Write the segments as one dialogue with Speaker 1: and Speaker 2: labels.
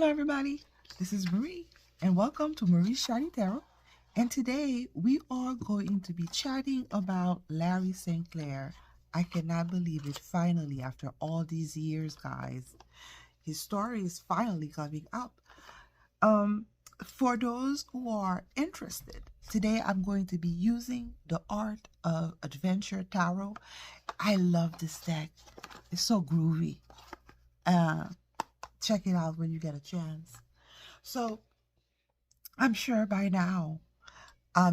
Speaker 1: Hello everybody, this is Marie and welcome to Marie's Chatty Tarot. And today we are going to be chatting about Larry Sinclair. I cannot believe it, finally, after all these years, guys. His story is finally coming up. For those who are interested, today I'm going to be using the Art of Adventure Tarot. I love this deck. It's so groovy. Check it out when you get a chance. So I'm sure by now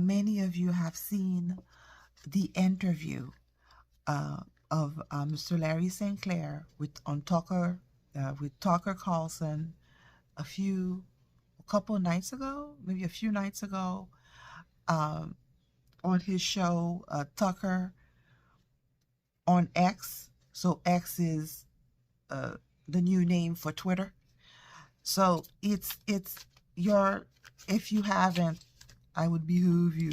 Speaker 1: many of you have seen the interview of Mr. Larry Sinclair with Tucker Carlson a couple nights ago, maybe a few nights ago, on his show Tucker on X. So X is the new name for Twitter. So it's if you haven't, I would behoove you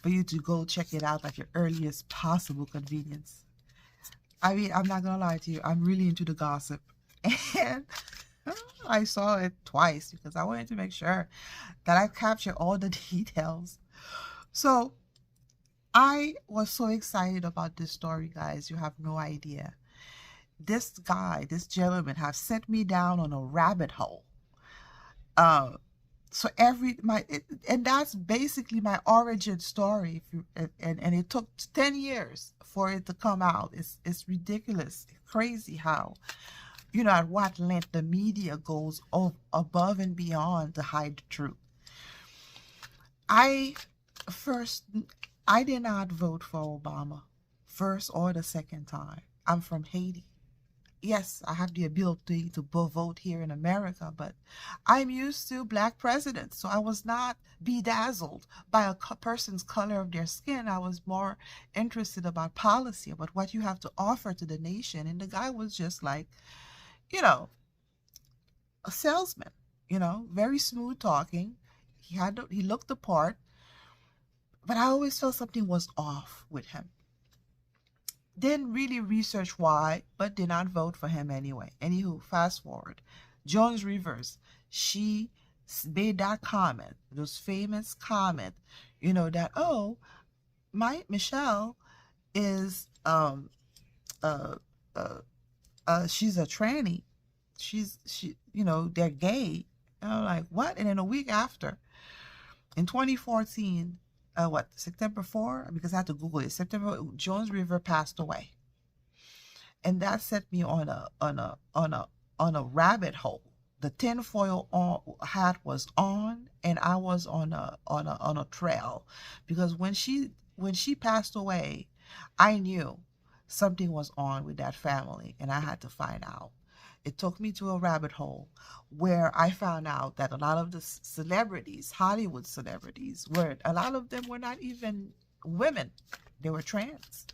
Speaker 1: for you to go check it out at your earliest possible convenience. I mean, I'm not gonna lie to you, I'm really into the gossip, and I saw it twice because I wanted to make sure that I capture all the details. So I was so excited about this story, guys. You have no idea. This gentleman have sent me down on a rabbit hole. So and that's basically my origin story. And it took 10 years for it to come out. It's ridiculous, crazy how, at what length the media goes above and beyond to hide the truth. I did not vote for Obama, first or the second time. I'm from Haiti. Yes, I have the ability to vote here in America, but I'm used to black presidents, so I was not bedazzled by a person's color of their skin. I was more interested about policy, about what you have to offer to the nation. And the guy was just like, a salesman, very smooth talking. He looked the part, but I always felt something was off with him. Didn't really research why, but did not vote for him anyway. Anywho, fast forward. Jones Rivers, she made that comment, those famous comment, that, oh, Michelle is she's a tranny. They're gay. And I'm like, what? And then a week after, in 2014, September 4? Because I had to Google it. September, Jones River passed away, and that set me on a rabbit hole. The tinfoil hat was on, and I was on a trail, because when she passed away, I knew something was on with that family, and I had to find out. It took me to a rabbit hole where I found out that a lot of the celebrities, Hollywood celebrities, a lot of them were not even women. They were trans.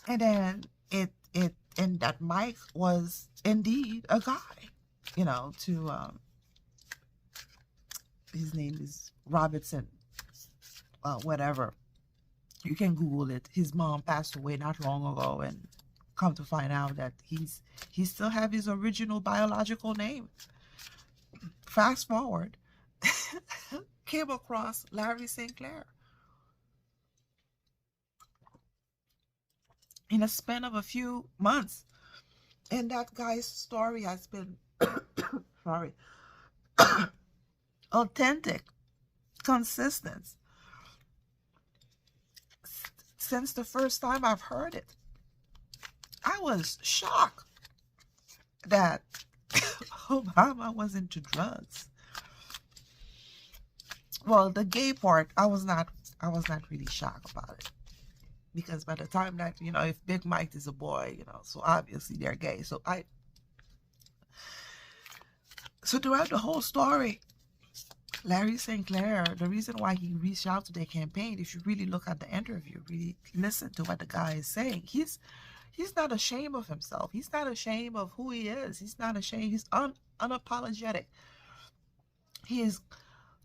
Speaker 1: And then and that Mike was indeed a guy, his name is Robertson, whatever. You can Google it. His mom passed away not long ago, and come to find out that he still have his original biological name. Fast forward, came across Larry Sinclair. In a span of a few months, and that guy's story has been authentic, consistent since the first time I've heard it. I was shocked that Obama was into drugs. Well, the gay part, I was not really shocked about it, because by the time that, if Big Mike is a boy, so obviously they're gay. So throughout the whole story, Larry Sinclair, the reason why he reached out to their campaign, if you really look at the interview, really listen to what the guy is saying, he's not ashamed of himself. He's not ashamed of who he is. He's not ashamed. He's unapologetic. He is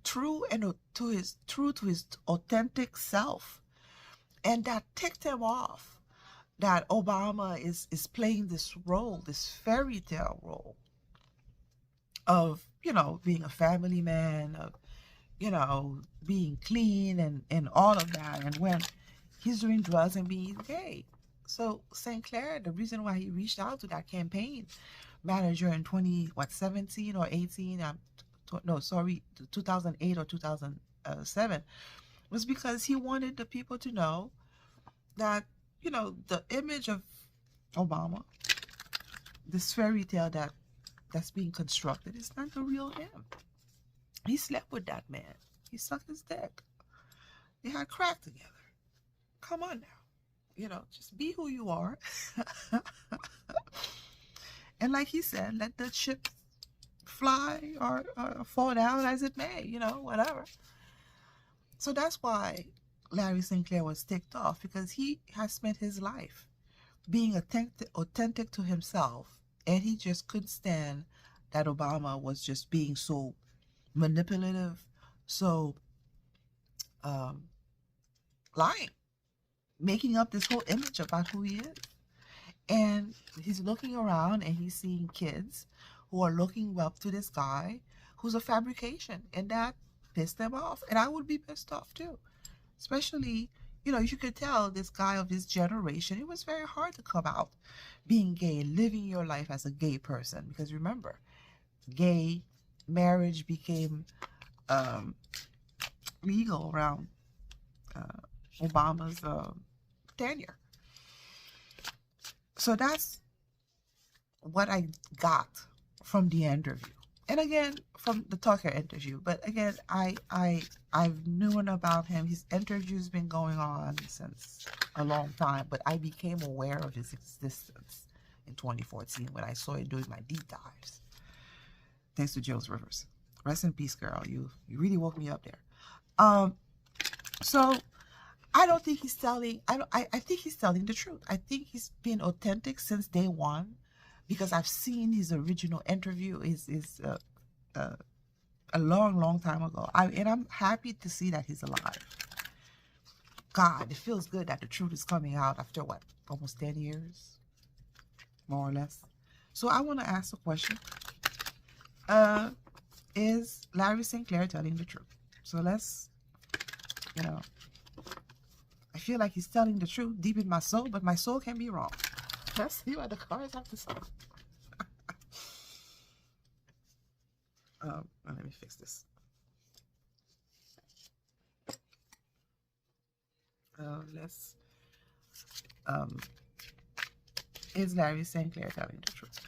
Speaker 1: true to his authentic self. And that ticked him off, that Obama is playing this role, this fairy tale role. of, you know, being a family man, of, you know, being clean and all of that. And when he's doing drugs and being gay. So Sinclair, the reason why he reached out to that campaign manager in 17 or 18, no, sorry, 2008 or 2007, was because he wanted the people to know that, you know, the image of Obama, this fairy tale that's being constructed, is not the real him. He slept with that man. He sucked his dick. They had crack together. Come on now. You know, just be who you are. And like he said, let the chips fly or fall down as it may, you know, whatever. So that's why Larry Sinclair was ticked off, because he has spent his life being authentic to himself, and he just couldn't stand that Obama was just being so manipulative, so lying, making up this whole image about who he is. And he's looking around and he's seeing kids who are looking up to this guy who's a fabrication, and that pissed them off. And I would be pissed off too, especially, you know, you could tell this guy of his generation, it was very hard to come out being gay, living your life as a gay person, because remember, gay marriage became legal around Obama's tenure. So that's what I got from the interview, and again from the Tucker interview. But again, I've known about him. His interview's been going on since a long time, but I became aware of his existence in 2014 when I saw it doing my deep dives. Thanks to Jules Rivers. Rest in peace, girl. You really woke me up there. So I don't think he's telling. I think he's telling the truth. I think he's been authentic since day one, because I've seen his original interview is a long time ago. And I'm happy to see that he's alive. God, it feels good that the truth is coming out after what, almost 10 years, more or less. So I want to ask a question. Is Larry Sinclair telling the truth? So let's, you know, I feel like he's telling the truth deep in my soul, but my soul can be wrong. Let's see what the cards have to say. Let me fix this. Is Larry Sinclair telling the truth?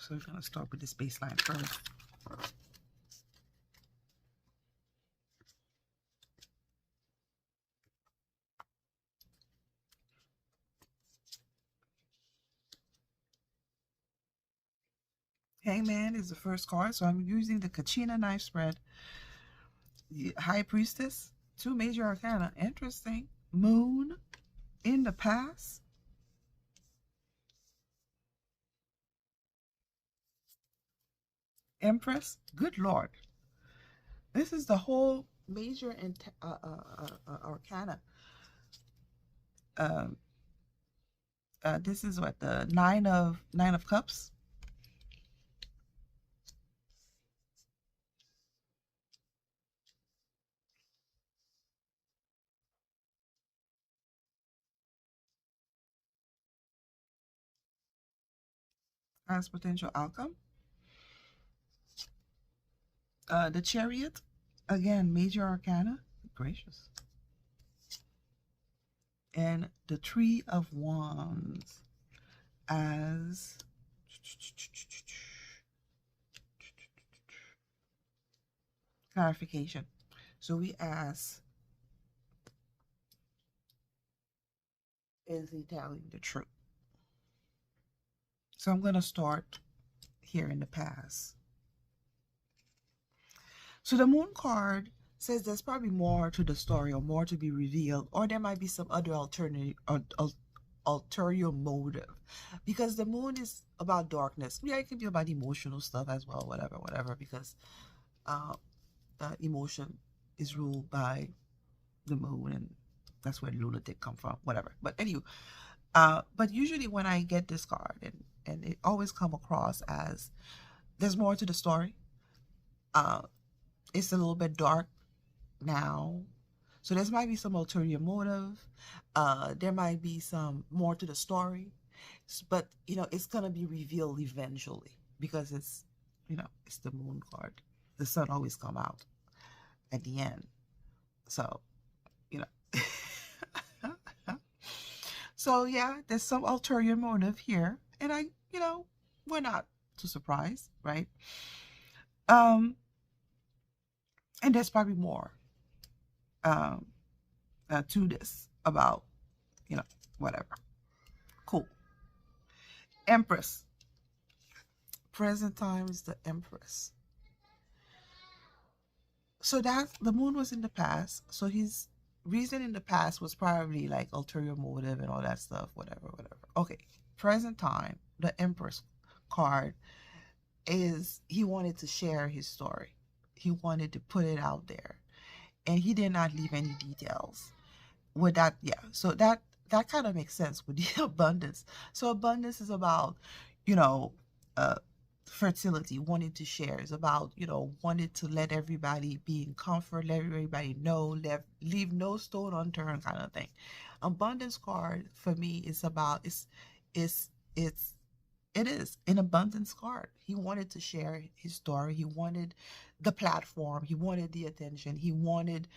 Speaker 1: So we're going to start with this baseline first. Hangman is the first card, so I'm using the Kachina knife spread. The High Priestess, 2 major arcana. Interesting. Moon in the past. Empress. Good Lord. This is the whole major arcana. This is what, the nine of cups. As potential outcome. The Chariot, again, major arcana. Gracious. And the Tree of Wands as clarification. So we ask, is he telling the truth? So I'm going to start here in the past. So the Moon card says there's probably more to the story, or more to be revealed, or there might be some other ulterior motive, because the Moon is about darkness. Yeah, it can be about emotional stuff as well, whatever, because emotion is ruled by the moon, and that's where lunatic come from, whatever. But anyway, but usually when I get this card, and it always come across as there's more to the story. It's a little bit dark now, so there might be some ulterior motive. There might be some more to the story, but it's gonna be revealed eventually because it's the moon card. The sun always come out at the end, so you know. So yeah, there's some ulterior motive here, and we're not too surprised, right? And there's probably more to this about whatever. Cool. Empress. Present time is the Empress. So that the moon was in the past, so his reason in the past was probably like ulterior motive and all that stuff, whatever. Okay, present time, the Empress card is he wanted to share his story. He wanted to put it out there, and he did not leave any details. With that, yeah. So that kind of makes sense with the abundance. So abundance is about, uh, fertility, wanting to share. Is about, wanting to let everybody be in comfort, let everybody know, leave no stone unturned, kind of thing. Abundance card for me is about it is an abundance card. He wanted to share his story. He wanted the platform. He wanted the attention. He wanted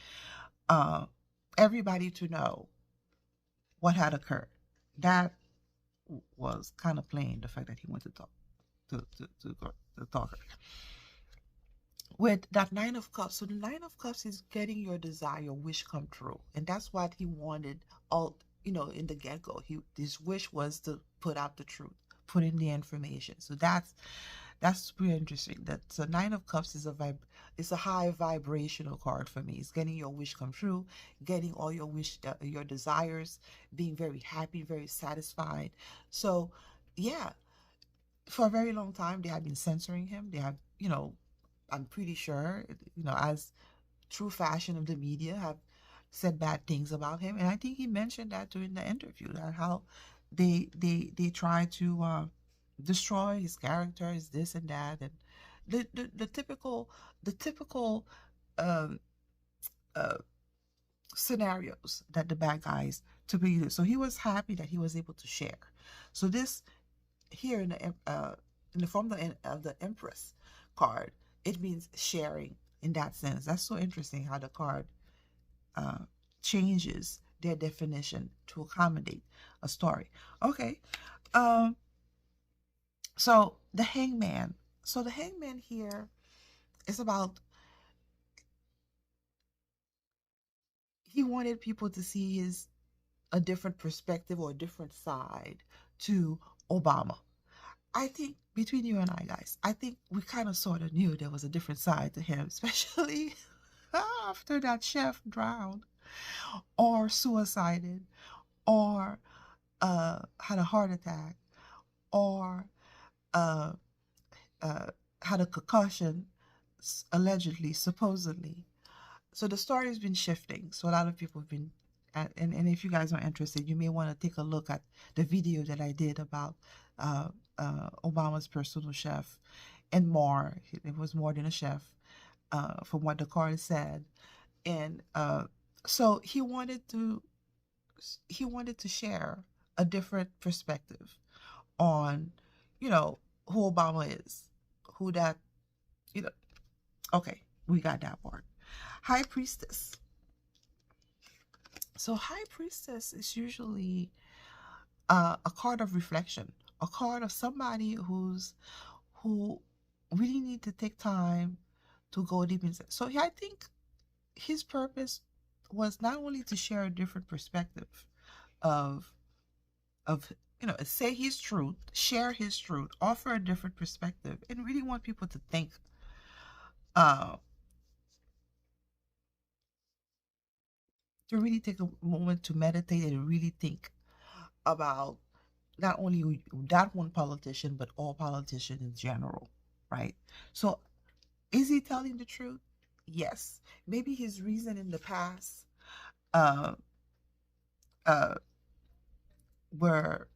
Speaker 1: everybody to know what had occurred. That was kind of plain, the fact that he wanted to talk to talk with that Nine of Cups. So the Nine of Cups is getting your desire, wish come true, and that's what he wanted. All in the get-go, his wish was to put out the truth, put in the information. So that's pretty interesting. That so Nine of Cups is a high vibrational card for me. It's getting your wish come true, getting all your your desires, being very happy, very satisfied. So yeah, for a very long time they have been censoring him. They have, I'm pretty sure, as true fashion of the media, have said bad things about him, and I think he mentioned that during the interview, that how they try to destroy his character, his this and that, and the typical um, uh, scenarios that the bad guys typically do. So he was happy that he was able to share. So this here in the form of the Empress card, it means sharing in that sense. That's so interesting how the card changes their definition to accommodate a story. Okay. So the Hangman. So the Hangman here is about, he wanted people to see a different perspective or a different side to Obama. I think between you and I, guys, I think we kind of sort of knew there was a different side to him, especially after that chef drowned or suicided or had a heart attack or uh, had a concussion, allegedly, supposedly. So the story has been shifting. So a lot of people have been, and if you guys are interested, you may want to take a look at the video that I did about Obama's personal chef and more. It was more than a chef, from what the card said. And so he wanted to share a different perspective on, who Obama is, who that, okay, we got that part. High Priestess. So High Priestess is usually a card of reflection, a card of somebody who really need to take time to go deep inside. So I think his purpose was not only to share a different perspective of say his truth, share his truth, offer a different perspective, and really want people to think, to really take a moment to meditate and really think about not only that one politician, but all politicians in general, right? So is he telling the truth? Yes. Maybe his reason in the past uh, uh, where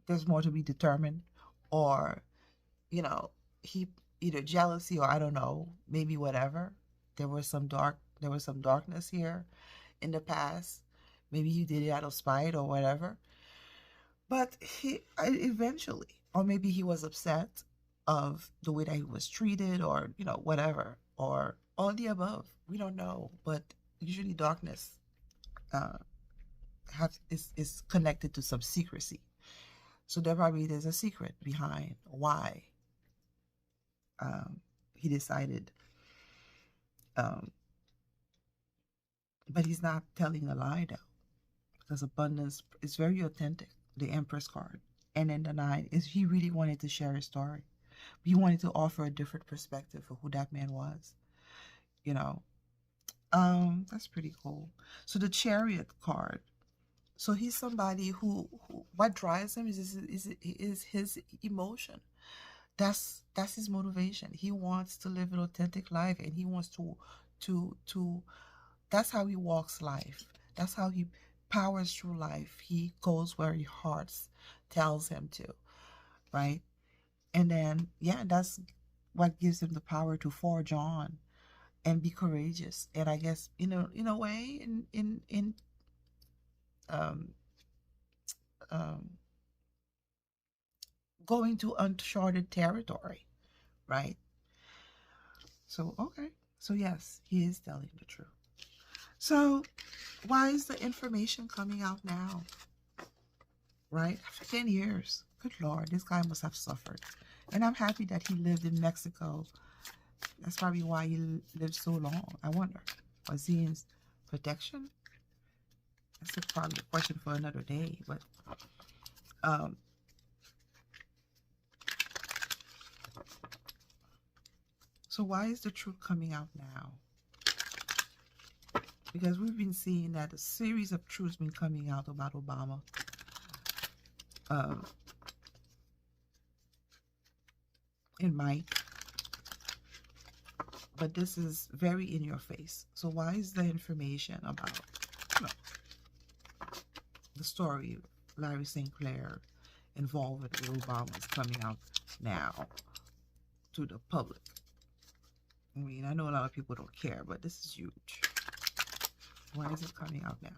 Speaker 1: there's more to be determined, or, you know, he either jealousy, or I don't know, maybe whatever. There was some darkness here in the past. Maybe he did it out of spite or whatever. But eventually, or maybe he was upset of the way that he was treated, or, you know, whatever, or all the above. We don't know. But usually darkness uh, is connected to some secrecy. So there's a secret behind why he decided. Um, but he's not telling a lie, though, because abundance is very authentic. The Empress card. And then the 9 is he really wanted to share his story. He wanted to offer a different perspective of who that man was. You know, that's pretty cool. So the Chariot card. So he's somebody who what drives him is his emotion. That's his motivation. He wants to live an authentic life, and he wants to that's how he walks life. That's how he powers through life. He goes where his heart tells him to, right? And then, yeah, that's what gives him the power to forge on and be courageous. And I guess, in a way, in um, um, going to uncharted territory, right? So, okay. So, yes, he is telling the truth. So, why is the information coming out now? Right? After 10 years. Good Lord, this guy must have suffered. And I'm happy that he lived in Mexico. That's probably why he lived so long. I wonder, was he in protection? That's probably a question for another day. But so why is the truth coming out now? Because we've been seeing that a series of truths been coming out about Obama. It might. But this is very in your face. So why is the information about, you know, the story of Larry Sinclair involved with Obama is coming out now to the public? I mean, I know a lot of people don't care, but this is huge. Why is it coming out now?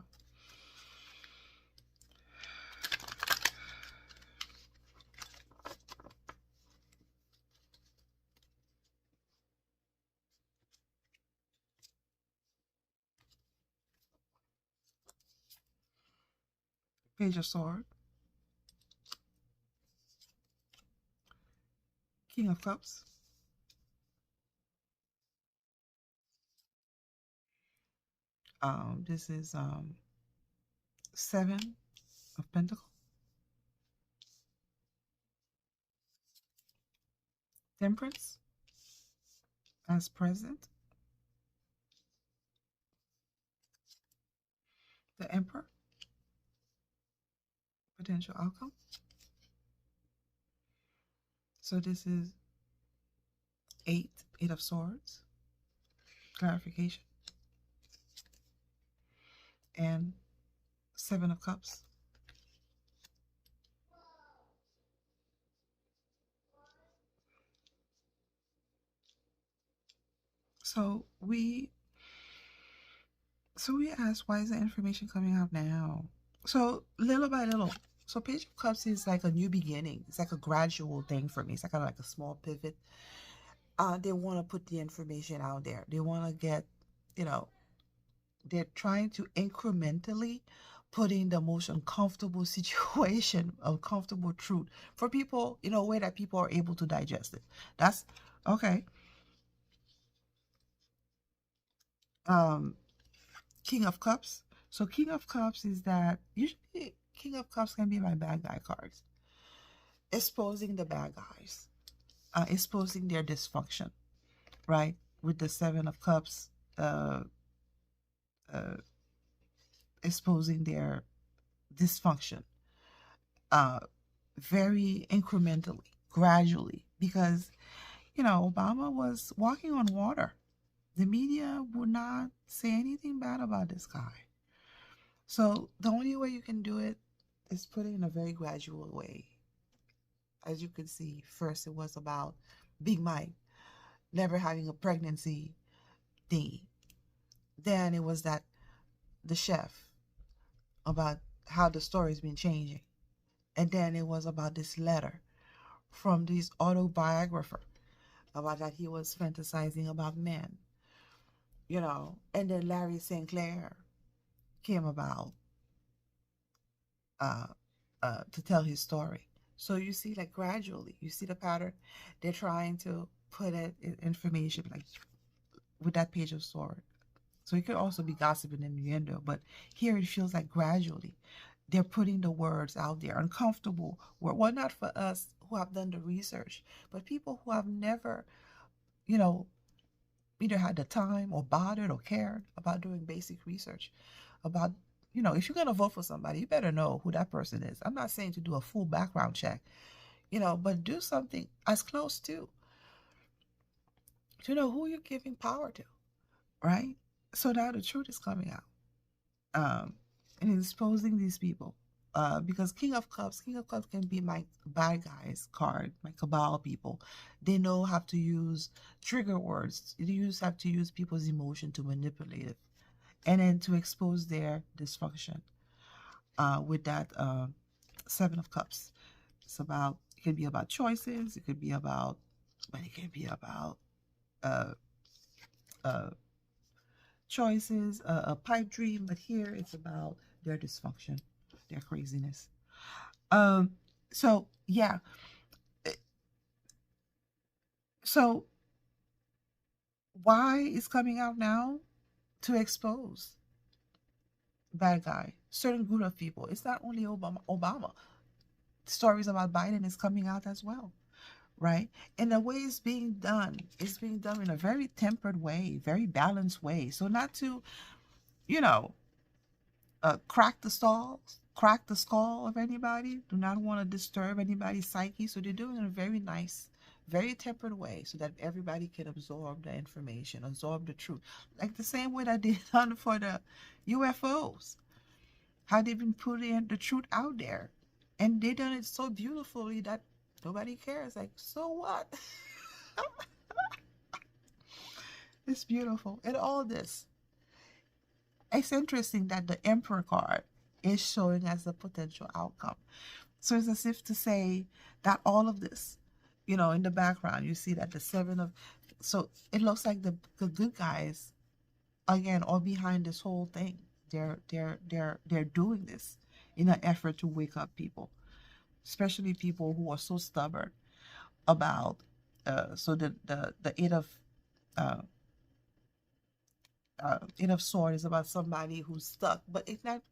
Speaker 1: Page of Swords, King of Cups, this is 7 of Pentacles, Temperance as present, the Emperor, potential outcome. So this is 8 of Swords, clarification, and 7 of Cups. So we asked, why is the information coming out now? So little by little. So Page of Cups is like a new beginning. It's like a gradual thing for me. It's like kind of like a small pivot. They want to put the information out there. They want to get, they're trying to incrementally put in the most uncomfortable situation, uncomfortable truth for people in a way that people are able to digest it. That's okay. King of Cups. So King of Cups is that usually King of Cups can be my bad guy cards. Exposing the bad guys. Exposing their dysfunction. Right? With the 7 of Cups, exposing their dysfunction. Very incrementally, gradually. Because, Obama was walking on water. The media would not say anything bad about this guy. So the only way you can do it is put it in a very gradual way. As you can see, first it was about Big Mike never having a pregnancy thingy. Then it was that the chef, about how the story's been changing. And then it was about this letter from this autobiographer about that he was fantasizing about men, And then Larry Sinclair came about uh, to tell his story. So you see, like gradually, you see the pattern. They're trying to put it in information, like with that page of story. So it could also be gossip and innuendo, but here it feels like gradually they're putting the words out there, uncomfortable word. Well, not for us who have done the research, but people who have never, either had the time or bothered or cared about doing basic research about, if you're going to vote for somebody, you better know who that person is. I'm not saying to do a full background check, but do something as close to know who you're giving power to, right? So now the truth is coming out. And exposing these people. Because King of Cups can be my bad guys card, my cabal people. They know how to use trigger words. They have to use people's emotion to manipulate it, and then to expose their dysfunction. With that Seven of Cups, it could be about choices. It could be about, uh, uh, choices, a pipe dream, but here it's about their dysfunction, their craziness. So yeah. So why is coming out now? To expose bad guy, certain group of people. It's not only Obama. Stories about Biden is coming out as well, right? And the way it's being done in a very tempered way, very balanced way. So not to, you know, crack the skull of anybody. Do not want to disturb anybody's psyche. So they're doing it in a very nice, very tempered way so that everybody can absorb the information, absorb the truth. Like the same way that they done for the UFOs. How they've been putting the truth out there. And they done it so beautifully that nobody cares. Like, so what? It's beautiful. And all this. It's interesting that the Emperor card is showing as a potential outcome. So it's as if to say that all of this, in the background, you see that the so it looks like the good guys, again, are behind this whole thing. They're doing this in an effort to wake up people, especially people who are so stubborn about, so the Eight of Swords is about somebody who's stuck, but it's not.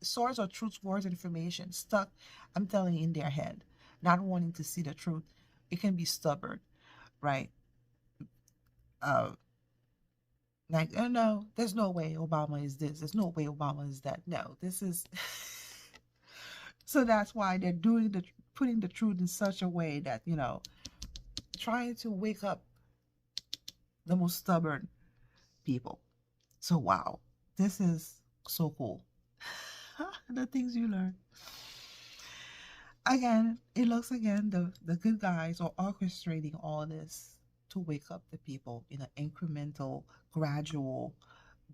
Speaker 1: Swords are truth, words, information. Stuck, I'm telling you, in their head, not wanting to see the truth. It can be stubborn, right? Like, oh no, there's no way Obama is this. There's no way Obama is that. No, this is. So that's why they're putting the truth in such a way that, trying to wake up the most stubborn people. So wow, this is so cool. The things you learn. Again, it looks the good guys are orchestrating all this to wake up the people in an incremental, gradual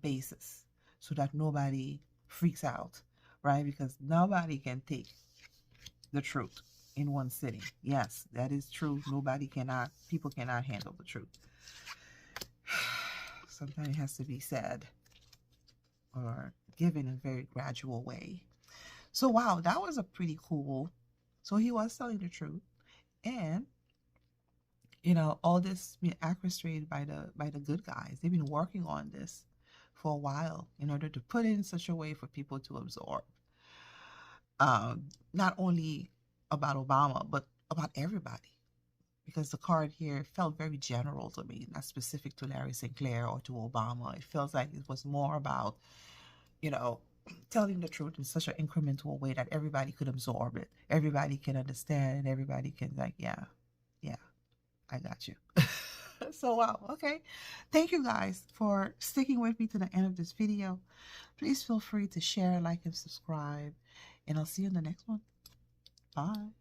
Speaker 1: basis so that nobody freaks out, right? Because nobody can take the truth in one sitting. Yes, that is true. People cannot handle the truth. Sometimes it has to be said or given in a very gradual way. So wow, that was a pretty cool. So he was telling the truth, and all this been orchestrated by the good guys. They've been working on this for a while in order to put it in such a way for people to absorb. Not only about Obama, but about everybody. Because the card here felt very general to me, not specific to Larry Sinclair or to Obama. It feels like it was more about, telling the truth in such an incremental way that everybody could absorb it. Everybody can understand, and everybody can, like, yeah, I got you. So, wow. Okay. Thank you guys for sticking with me to the end of this video. Please feel free to share, like, and subscribe. And I'll see you in the next one. Bye.